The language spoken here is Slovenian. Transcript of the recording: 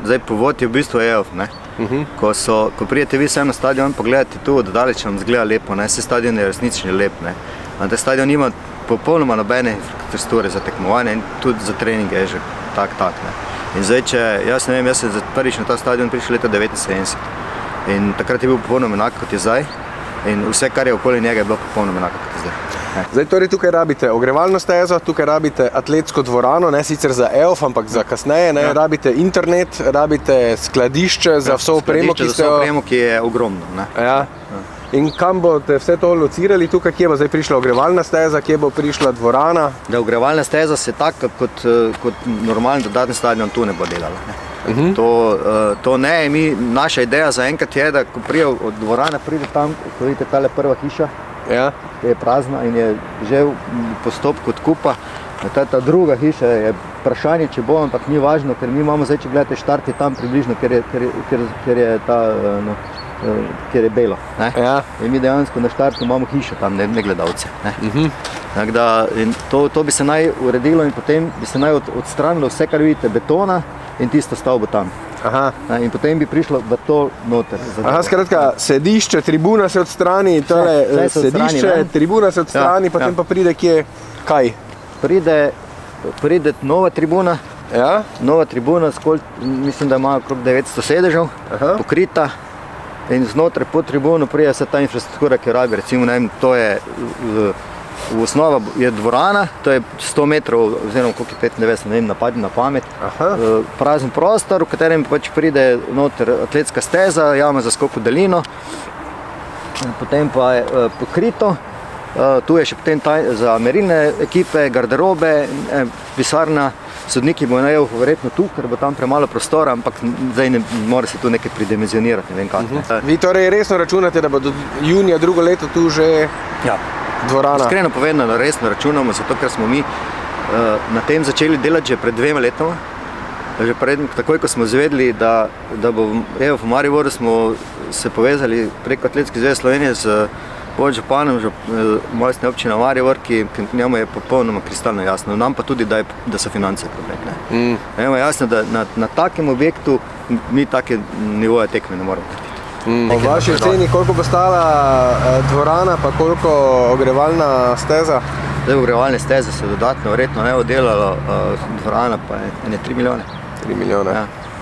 Zdaj povod je v bistvu EOF, ne. Ko pridete vi sem na stadion, pogledate tu, od daleč vam zgleda lepo, ne. Vse stadion je resnično lep, ne. Ta stadion ima popolnoma nobene infrastrukture za tekmovanje in tudi za treninge je že tak, ne. In zdaj, jaz ne vem, jaz sem prvič na ta stadion prišel leta 1979 in takrat je bil popolnoma enako kot je zdaj in vse, kar je okoli njega, je bilo popolnoma enako kot je zdaj. Zdaj, torej tukaj rabite ogrevalno stezo, tukaj rabite atletsko dvorano, ne sicer za EOF, ampak za kasneje, ne, rabite internet, rabite skladišče za vso opremo, ki je ogromno, ne. Ja. In kam boste vse to locirali tukaj, kje bo zdaj prišla ogrevalna steza, kje bo prišla dvorana? Da, ogrevalna steza se tako kot normalni dodatni stadion tu ne bo delala, ne. To ne, naša ideja zaenkrat je, da ko prije od dvorane pride tam, ko vidite tale prva hiša, je prazna in je že v postopku odkupa. Ta druga hiša je vprašanje, če bo, ampak ni važno, ker mi imamo zdaj, če gledate, štart je tam približno, kjer je belo. In mi dejansko na štartu imamo hišo tam, ne gledalce. Tako da to bi se naj uredilo in potem bi se naj odstranilo vse, kar vidite, betona in tisto stavbo tam. In potem bi prišlo v to noter. Skratka, sedišče, tribuna se odstrani, tole sedišče, tribuna se odstrani, potem pa pride kje, kaj? Pride nova tribuna, mislim, da ima okrog 900 sedežev, pokrita in znotraj pod tribuno pride vsa ta infrastruktura, ki jo rabi, recimo, ne vem, to je v osnova je dvorana, to je 100 metrov, oziroma koliko je 95, ne vem, napadni na pamet, prazen prostor, v katerem pač pride noter atletska steza, jama za skok v daljino, potem pa je pokrito, tu je še potem za merilne ekipe, garderobe, pisarna, sodniki bo najel verjetno tu, ker bo tam premalo prostora, ampak zdaj ne mora se tu nekaj pridimenzionirati, ne vem kako. Vi torej resno računate, da bo do junija drugo leto tu že dvorana? Iskreno povedano, resno računamo, zato ker smo mi na tem začeli delati že pred 2 letoma. Že takoj, ko smo izvedeli, da bo EOF v Mariboru, smo se povezali preko Atletske zveze Slovenije z županom mestne občine Maribor, ki njemu je popolnoma kristalno jasno. Nam pa tudi, da so finance problem. Njemu je jasno, da na takem objektu mi take nivoje tekme ne moramo narediti. Po vaši oceni, koliko bo stala dvorana, pa koliko ogrevalna steza? Ogrevalne steze se dodatno verjetno ne bo delalo, dvorana pa je 3 milijone. 3 milijone.